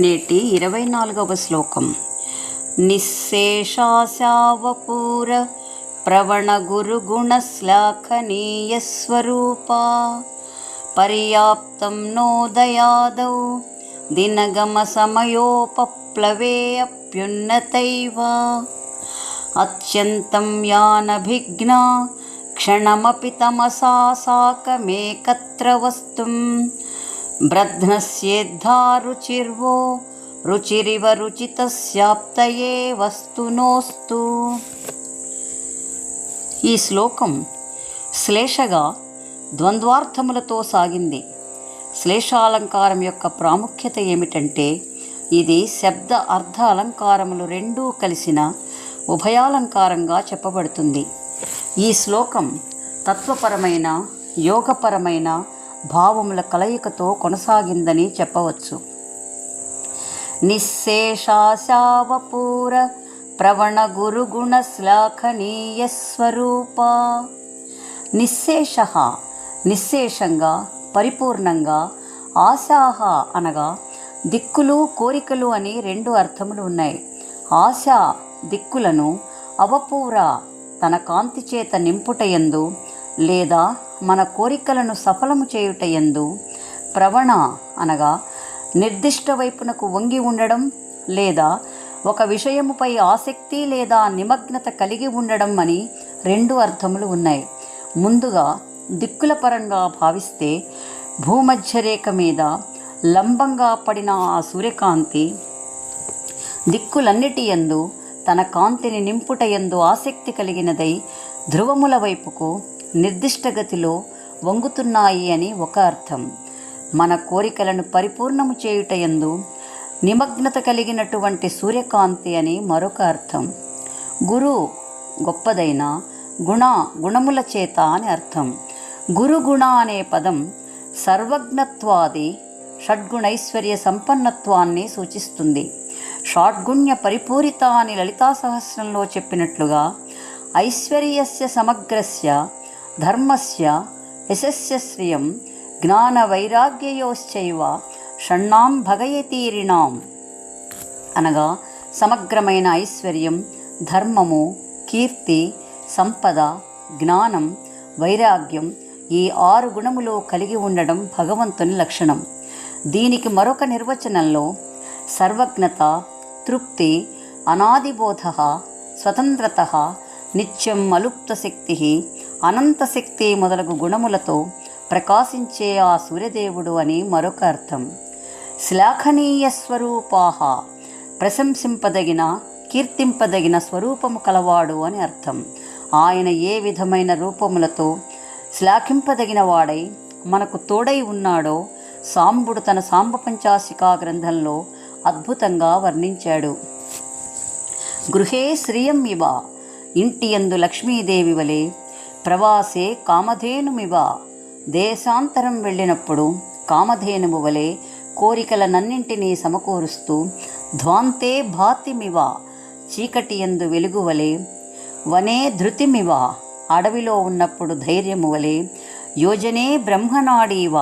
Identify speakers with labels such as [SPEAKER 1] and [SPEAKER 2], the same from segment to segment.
[SPEAKER 1] నేటి 24వ శ్లోకం. నిశ్శేషాశావపూర ప్రవణ గురుగుణశ్లాఘనీయ స్వరూపా పర్యాప్తం నో దయాదౌ దినగమ సమయోపప్లవే అప్యున్నతైవ అత్యంతం యానభిఘ్నా క్షణమపి తమసా సాకమేకత్ర వస్తుం బ్రధ్నస్యేద్ధారుచిర్వో రుచిరివ రుచితస్యాప్తయే వస్తునోస్తు. ఈ శ్లోకం శ్లేషగా ద్వంద్వార్థములతో సాగింది. శ్లేషాలంకారం యొక్క ప్రాముఖ్యత ఏమిటంటే ఇది శబ్ద అర్థ అలంకారములు రెండూ కలిసిన ఉభయాలంకారంగా చెప్పబడుతుంది. ఈ శ్లోకం తత్వపరమైన యోగపరమైన భావముల కలయికతో కొనసాగిందని చెప్పవచ్చు. నిశ్శేషాశావపూర ప్రవణ గురుగుణ శ్లాఘనీయ స్వరూప. నిశ్శేష నిశ్శేషంగా పరిపూర్ణంగా, ఆశాహ అనగా దిక్కులు కోరికలు అని రెండు అర్థములు ఉన్నాయి. ఆశ దిక్కులను, అవపూర తన కాంతి చేత నింపుటయందు లేదా మన కోరికలను సఫలము చేయుటయందు, ప్రవణ అనగా నిర్దిష్ట వైపునకు వంగి ఉండడం లేదా ఒక విషయముపై ఆసక్తి లేదా నిమగ్నత కలిగి ఉండడం అని రెండు అర్థములు ఉన్నాయి. ముందుగా దిక్కుల పరంగా భావిస్తే భూమధ్యరేఖ మీద లంబంగా పడిన ఆ సూర్యకాంతి దిక్కులన్నిటి యందు తన కాంతిని నింపుటయందు ఆసక్తి కలిగినదై ధ్రువముల వైపుకు నిర్దిష్ట గతిలో వంగుతున్నాయి అని ఒక అర్థం. మన కోరికలను పరిపూర్ణము చేయుటయందు నిమగ్నత కలిగినటువంటి సూర్యకాంతి అని మరొక అర్థం. గురు గొప్పదైన, గుణ గుణముల చేత అని అర్థం. గురుగుణ అనే పదం సర్వజ్ఞత్వాది షడ్గుణైశ్వర్య సంపన్నత్వాన్ని సూచిస్తుంది. షాడ్గుణ్య పరిపూరిత అని లలితా సహస్రంలో చెప్పినట్లుగా ఐశ్వర్యస్య సమగ్రస్య ధర్మస్య యశస్య శ్రియం జ్ఞాన వైరాగ్యయోశ్చైవ షణ్ణాం భగయతీరిణాం అనగా సమగ్రమైన ఐశ్వర్యం, ధర్మము, కీర్తి, సంపద, జ్ఞానం, వైరాగ్యం ఈ 6 గుణములు కలిగి ఉండడం భగవంతుని లక్షణం. దీనికి మరొక నిర్వచనంలో సర్వజ్ఞత, తృప్తి, అనాదిబోధ, స్వతంత్రత, నిత్యం అలుప్త శక్తి, అనంతశక్తి మొదలగు గుణములతో ప్రకాశించే ఆ సూర్యదేవుడు అని మరొక అర్థం. శ్లాఘనీయ స్వరూపాహ ప్రశంసింపదగిన, కీర్తింపదగిన స్వరూపము కలవాడు అని అర్థం. ఆయన ఏ విధమైన రూపములతో శ్లాఘింపదగిన వాడై మనకు తోడై ఉన్నాడో సాంబుడు తన సాంబ పంచాశికా గ్రంథంలో అద్భుతంగా వర్ణించాడు. గృహే శ్రియం ఇవ ఇంటియందు లక్ష్మీదేవి వలె, ప్రవాసే కామధేనుమివ దేశాంతరం వెళ్ళినప్పుడు కామధేనుము వలె కోరికలనన్నింటినీ సమకూరుస్తూ, ధ్వాంతే భాతిమివ చీకటియందు వెలుగు వలె, వనే ధృతిమివ అడవిలో ఉన్నప్పుడు ధైర్యము వలె, యోజనే బ్రహ్మనాడీవ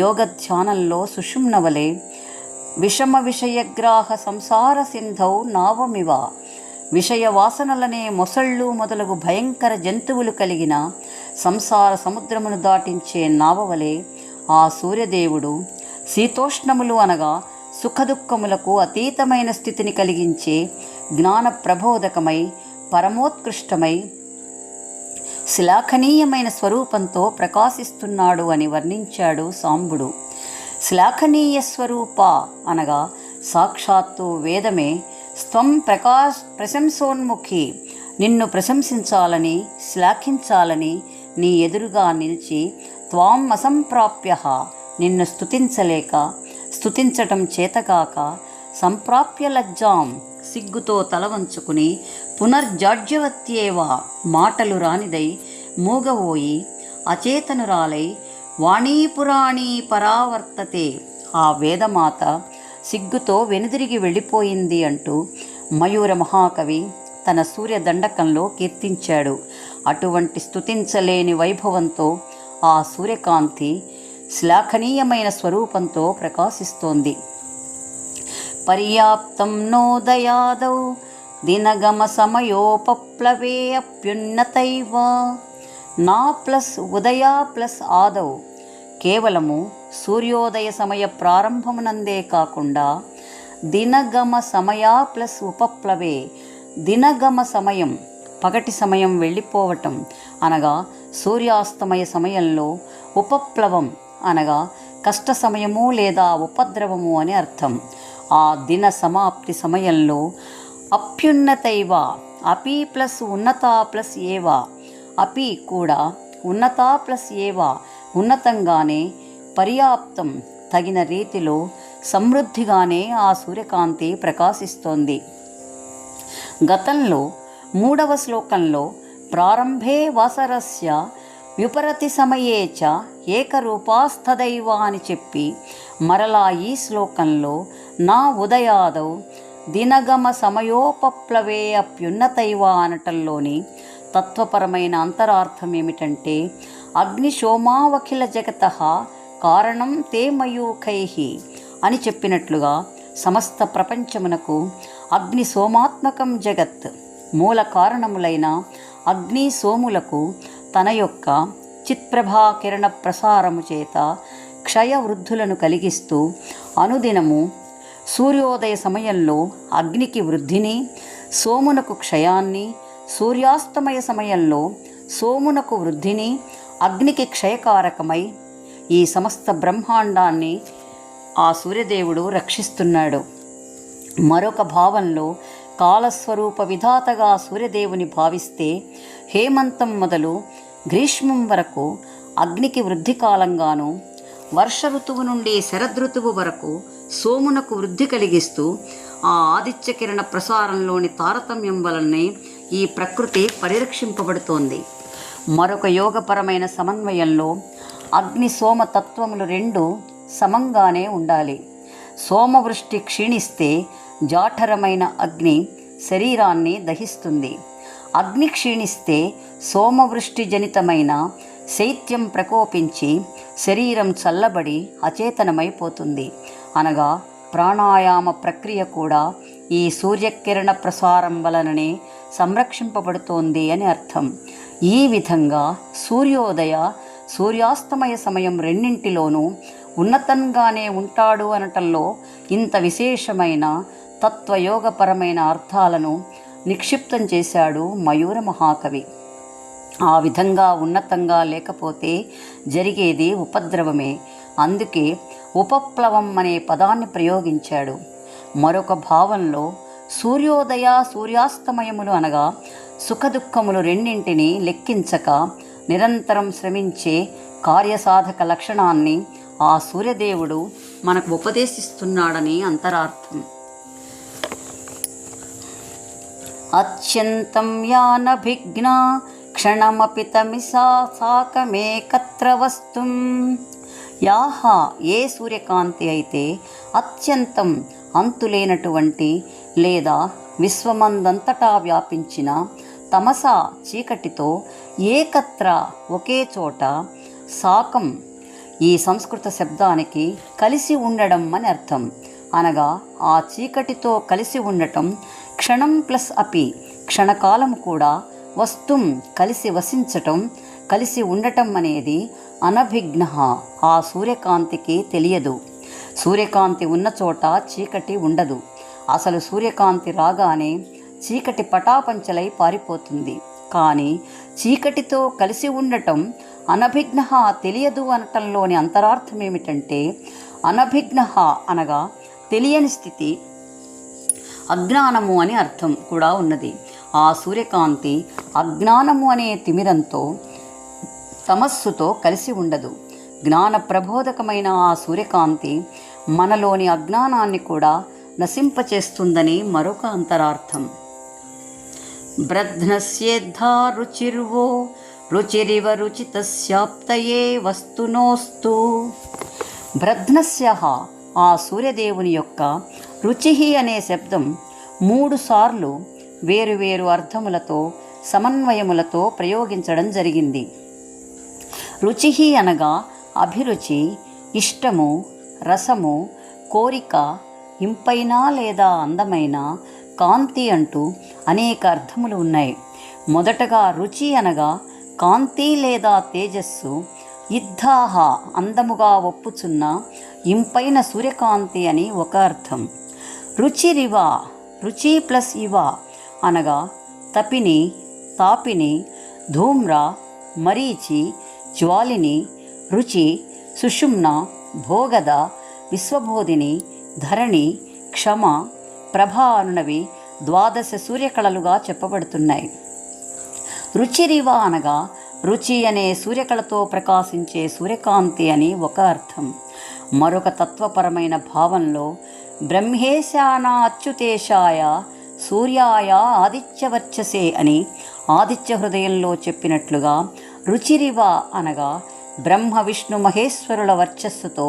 [SPEAKER 1] యోగధ్యానంలో సుషుమ్న వలె, విషమ విషయగ్రాహ సంసార సింధౌ నావమివ విషయ వాసనలనే మొసళ్ళు మొదలగు భయంకర జంతువులు కలిగిన సంసార సముద్రమును దాటించే నావవలే ఆ సూర్యదేవుడు శీతోష్ణములు అనగా సుఖదుఖములకు అతీతమైన స్థితిని కలిగించే జ్ఞాన ప్రబోధకమై పరమోత్కృష్టమై శ్లాఘనీయమైన స్వరూపంతో ప్రకాశిస్తున్నాడు అని వర్ణించాడు సాంబుడు. శ్లాఘనీయ స్వరూప అనగా సాక్షాత్తు వేదమే స్త్వం ప్రశంసోన్ముఖి నిన్ను ప్రశంసించాలని, శ్లాఘించాలని నీ ఎదురుగా నిలిచి, త్వాం అసంప్రాప్య నిన్ను స్తుతించలేక, స్తుతించటం చేతకాక, సంప్రాప్య లజ్జాం సిగ్గుతో తలవంచుకుని, పునర్జాడ్యవత్యేవ మాటలు రానిదై మూగవోయి, అచేతనురాలై వాణీపురాణీ పరావర్తతే ఆ వేదమాత సిగ్గుతో వెనుదిరిగి వెళ్ళిపోయింది అంటూ మయూర మహాకవి తన సూర్యదండకంలో కీర్తించాడు. అటువంటి స్తుతించలేని వైభవంతో ఆ సూర్యకాంతి శ్లాఘనీయమైన స్వరూపంతో ప్రకాశిస్తోంది. పర్యాప్తం నోదయాదౌ దినగమ సమయోపప్లవే అప్యున్నతైవ. నా ప్లస్ ఉదయ ప్లస్ ఆదౌ కేవలము సూర్యోదయ సమయ ప్రారంభమునందే కాకుండా దినగమ సమయ ప్లస్ ఉపప్లవే దినగమ సమయం పగటి సమయం వెళ్ళిపోవటం అనగా సూర్యాస్తమయ సమయంలో, ఉపప్లవం అనగా కష్ట సమయము లేదా ఉపద్రవము అని అర్థం. ఆ దిన సమాప్తి సమయంలో అప్యున్నతైవ అపి ప్లస్ ఉన్నత ప్లస్ ఏవ అపి కూడా ఉన్నత ప్లస్ ఏవ ఉన్నతంగానే, పర్యాప్తం తగిన రీతిలో, సమృద్ధిగానే ఆ సూర్యకాంతి ప్రకాశిస్తోంది. గతంలో 3వ శ్లోకంలో ప్రారంభే వాసరస్య వ్యుపరతి సమయే చ ఏకరూపాస్తదైవ అని చెప్పి మరలా ఈ శ్లోకంలో నా ఉదయాదౌ దినగమ సమయోపప్లవే అప్యున్నతైవ అనటంలోని తత్వపరమైన అంతరార్థం ఏమిటంటే అగ్నిశోమావఖిల జగత కారణం తే మయూఖైః అని చెప్పినట్లుగా సమస్త ప్రపంచమునకు అగ్ని సోమాత్మకం జగత్ మూల కారణములైన అగ్ని సోములకు తన యొక్క చిత్ప్రభా కిరణ ప్రసారము చేత క్షయ వృద్ధులను కలిగిస్తూ అనుదినము సూర్యోదయ సమయంలో అగ్నికి వృద్ధిని, సోమునకు క్షయాన్ని, సూర్యాస్తమయ సమయంలో సోమునకు వృద్ధిని, అగ్నికి క్షయకారకమై ఈ సమస్త బ్రహ్మాండాన్ని ఆ సూర్యదేవుడు రక్షిస్తున్నాడు. మరొక భావంలో కాలస్వరూప విధాతగా సూర్యదేవుని భావిస్తే హేమంతం మొదలు గ్రీష్మం వరకు అగ్నికి వృద్ధి కాలంగాను, వర్ష ఋతువు నుండి శరదృతువు వరకు సోమునకు వృద్ధి కలిగిస్తూ ఆ ఆదిత్య కిరణ ప్రసారంలోని తారతమ్యం వలనే ఈ ప్రకృతి పరిరక్షింపబడుతోంది. మరొక యోగపరమైన సమన్వయంలో అగ్ని సోమ తత్వములు రెండు సమంగానే ఉండాలి. సోమవృష్టి క్షీణిస్తే జాఠరమైన అగ్ని శరీరాన్ని దహిస్తుంది. అగ్ని క్షీణిస్తే సోమవృష్టి జనితమైన శైత్యం ప్రకోపించి శరీరం చల్లబడి అచేతనమైపోతుంది. అనగా ప్రాణాయామ ప్రక్రియ కూడా ఈ సూర్యకిరణ ప్రసారం వలననే సంరక్షింపబడుతోంది అని అర్థం. ఈ విధంగా సూర్యోదయ సూర్యాస్తమయ సమయం రెండింటిలోనూ ఉన్నతంగానే ఉంటాడు అనటంలో ఇంత విశేషమైన తత్వయోగపరమైన అర్థాలను నిక్షిప్తం చేశాడు మయూర మహాకవి. ఆ విధంగా ఉన్నతంగా లేకపోతే జరిగేది ఉపద్రవమే. అందుకే ఉపప్లవం అనే పదాన్ని ప్రయోగించాడు. మరొక భావంలో సూర్యోదయ సూర్యాస్తమయములు అనగా సుఖదుఖములు రెండింటినీ లెక్కించక నిరంతరం శ్రమించే కార్యసాధక లక్షణాన్ని ఆ సూర్యదేవుడు మనకు ఉపదేశిస్తున్నాడని అంతరార్థం. అత్యంతం యానభిఘ్న క్షణమపి తమిసా సాకమేకత్ర వస్తుం. యాహ ఏ సూర్యకాంతి అయితే అత్యంతం అంతులేనటువంటి లేదా విశ్వమందంతటా వ్యాపించిన తమసా చీకటితో ఏకత్ర ఒకే చోట, సాకం ఈ సంస్కృత శబ్దానికి కలిసి ఉండడం అని అర్థం. అనగా ఆ చీకటితో కలిసి ఉండటం, క్షణం ప్లస్ అపి క్షణకాలం కూడా, వస్తుం కలిసి వసించటం, కలిసి ఉండటం అనేది అనభిఘ్న ఆ సూర్యకాంతికి తెలియదు. సూర్యకాంతి ఉన్న చోట చీకటి ఉండదు. అసలు సూర్యకాంతి రాగానే చీకటి పటాపంచలై పారిపోతుంది. కానీ చీకటితో కలిసి ఉండటం అనభిఘ్న తెలియదు అనటంలోని అంతరార్థం ఏమిటంటే అనభిఘ్న అనగా తెలియని స్థితి, అజ్ఞానము అని అర్థం కూడా ఉన్నది. ఆ సూర్యకాంతి అజ్ఞానము అనే తిమిరంతో, తమస్సుతో కలిసి ఉండదు. జ్ఞాన ప్రబోధకమైన ఆ సూర్యకాంతి మనలోని అజ్ఞానాన్ని కూడా నశింపచేస్తుందని మరొక అంతరార్థం. బ్రధ్నస్యేద్ధా రుచిర్వో రుచిరివ రుచితస్యాప్తయే వస్తునోస్తు. బ్రధ్నస్య ఆ సూర్యదేవుని యొక్క రుచి అనే శబ్దం 3 సార్లు వేరువేరు అర్థములతో సమన్వయములతో ప్రయోగించడం జరిగింది. రుచి అనగా అభిరుచి, ఇష్టము, రసము, కోరిక, ఇంపైన లేదా అందమైన, కాంతి అంటూ అనేక అర్థములు ఉన్నాయి. మొదటగా రుచి అనగా కాంతి లేదా తేజస్సు, ఇద్దాహ అందముగా ఒప్పుచున్న ఇంపైన సూర్యకాంతి అని ఒక అర్థం. రుచిరివ, రుచి ప్లస్ ఇవ అనగా తపిని, తాపిని, ధూమ్ర, మరీచి, జ్వాలిని, రుచి, సుషుమ్న, భోగద, విశ్వబోధిని, ధరణి, క్షమ, ప్రభ అనునవి 12 సూర్యకళలుగా చెప్పబడుతున్నాయి. రుచిరివ అనగా రుచి అనే సూర్యకళతో ప్రకాశించే సూర్యకాంతి అని ఒక అర్థం. మరొక తత్వపరమైన భావంలో బ్రహ్మేశాన అచ్యుతేశాయ సూర్యాయ ఆదిత్యవర్చసే అని ఆదిత్య హృదయంలో చెప్పినట్లుగా రుచిరివ అనగా బ్రహ్మ విష్ణు మహేశ్వరుల వర్చస్సుతో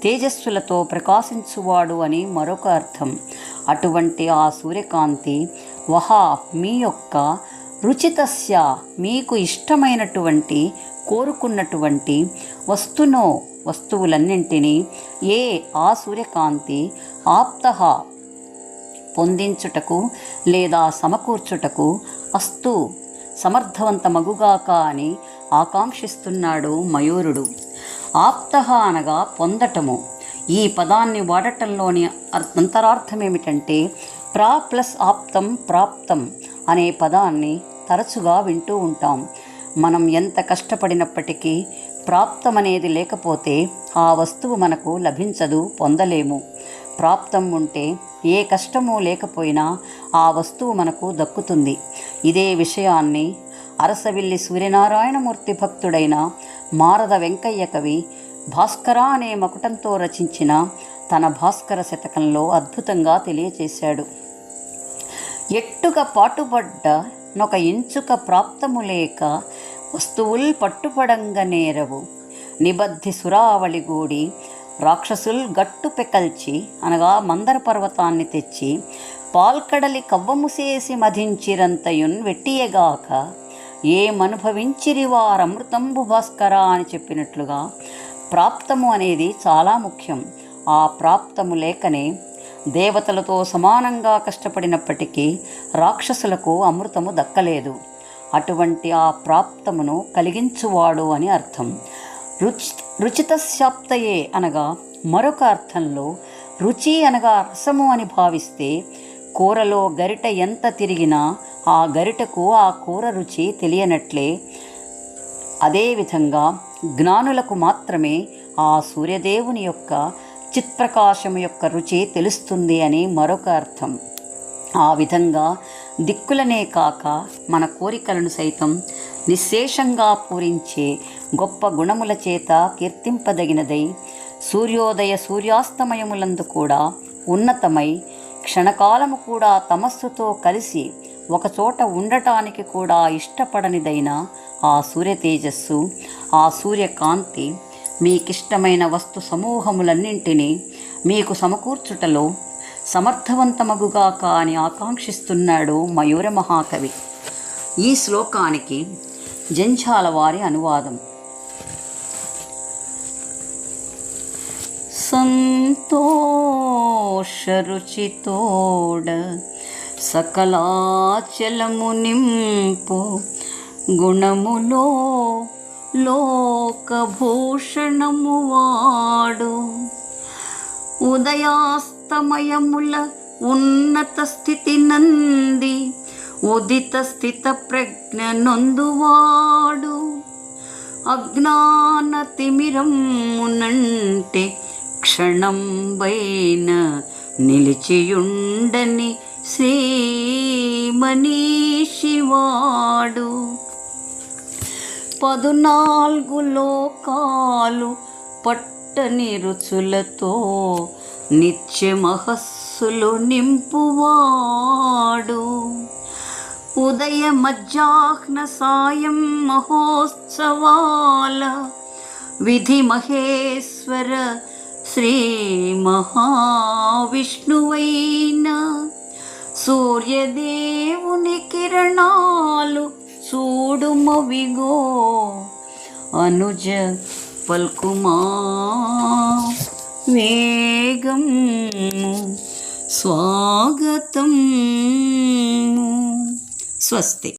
[SPEAKER 1] తేజస్సులతో ప్రకాశించువాడు అని మరొక అర్థం. అటువంటి ఆ సూర్యకాంతి వహా మీ యొక్క రుచితస్య మీకు ఇష్టమైనటువంటి కోరుకున్నటువంటి వస్తునో వస్తువులన్నింటినీ ఏ ఆ సూర్యకాంతి ఆప్తః పొందించుటకు లేదా సమకూర్చుటకు అస్తు సమర్థవంతమగుగాక అని ఆకాంక్షిస్తున్నాడు మయూరుడు. ఆప్తః అనగా పొందటము. ఈ పదాన్ని వాడటంలోని అంతరార్థం ఏమిటంటే ప్రా ప్లస్ ఆప్తం ప్రాప్తం అనే పదాన్ని తరచుగా వింటూ ఉంటాం. మనం ఎంత కష్టపడినప్పటికీ ప్రాప్తం అనేది లేకపోతే ఆ వస్తువు మనకు లభించదు, పొందలేము. ప్రాప్తం ఉంటే ఏ కష్టమూ లేకపోయినా ఆ వస్తువు మనకు దక్కుతుంది. ఇదే విషయాన్ని అరసవిల్లి సూర్యనారాయణమూర్తి భక్తుడైన మారద వెంకయ్య కవి భాస్కర అనే మకుటంతో రచించిన తన భాస్కర శతకంలో అద్భుతంగా తెలియచేశాడు. ఎట్టుగా పాటుపడ్డ నొక ఇంచుక ప్రాప్తము లేక వస్తువుల్ పట్టుపడంగ నేరవు నిబద్ధి సురావళిగూడి రాక్షసుల్ గట్టు పెకల్చి అనగా మందర పర్వతాన్ని తెచ్చి పాల్కడలి కవ్వముసేసి మధించిరంతయున్ వెట్టియగాక ఏమనుభవించిరి వారమృతంబు భాస్కర అని చెప్పినట్లుగా ప్రాప్తము అనేది చాలా ముఖ్యం. ఆ ప్రాప్తము లేకనే దేవతలతో సమానంగా కష్టపడినప్పటికీ రాక్షసులకు అమృతము దక్కలేదు. అటువంటి ఆ ప్రాప్తమును కలిగించువాడు అని అర్థం. రుచితశాప్తయే అనగా మరొక అర్థంలో రుచి అనగా రసము అని భావిస్తే కూరలో గరిట ఎంత తిరిగినా ఆ గరిటకు ఆ కూర రుచి తెలియనట్లే అదేవిధంగా జ్ఞానులకు మాత్రమే ఆ సూర్యదేవుని యొక్క చిత్ప్రకాశము యొక్క రుచి తెలుస్తుంది అని మరొక అర్థం. ఆ విధంగా దిక్కులనే కాక మన కోరికలను సైతం నిశ్శేషంగా పూరించే గొప్ప గుణముల చేత కీర్తింపదగినదై సూర్యోదయ సూర్యాస్తమయములందు కూడా ఉన్నతమై క్షణకాలము కూడా తమస్సుతో కలిసి ఒకచోట ఉండటానికి కూడా ఇష్టపడనిదైన ఆ సూర్య తేజస్సు, ఆ సూర్యకాంతి మీకిష్టమైన వస్తు సమూహములన్నింటినీ మీకు సమకూర్చుటలో సమర్థవంతమగుగాక అని ఆకాంక్షిస్తున్నాడు మయూర మహాకవి. ఈ శ్లోకానికి జంఝాల వారి అనువాదం. సంతోషరుచితోడ సకలాచలము నింపు గుణములో లోకభూషణము వాడు ఉదయాస్తమయముల ఉన్నత స్థితి నంది ఉదిత స్థిత ప్రజ్ఞ నొందువాడు అజ్ఞాన తిమిరమునంటే క్షణం బైన నిలిచియుండని శ్రీమనీషివాడు 14 లోకాలు పట్టని రుచులతో నిత్యమహస్సులు నింపువాడు ఉదయ మధ్యాహ్న సాయం మహోత్సవాల విధి మహేశ్వర శ్రీ మహావిష్ణువైన సూర్యదేవుని కిరణాలు చూడుమవిగో అనుజ పల్కుమా వేగం స్వాగతం. స్వస్తి.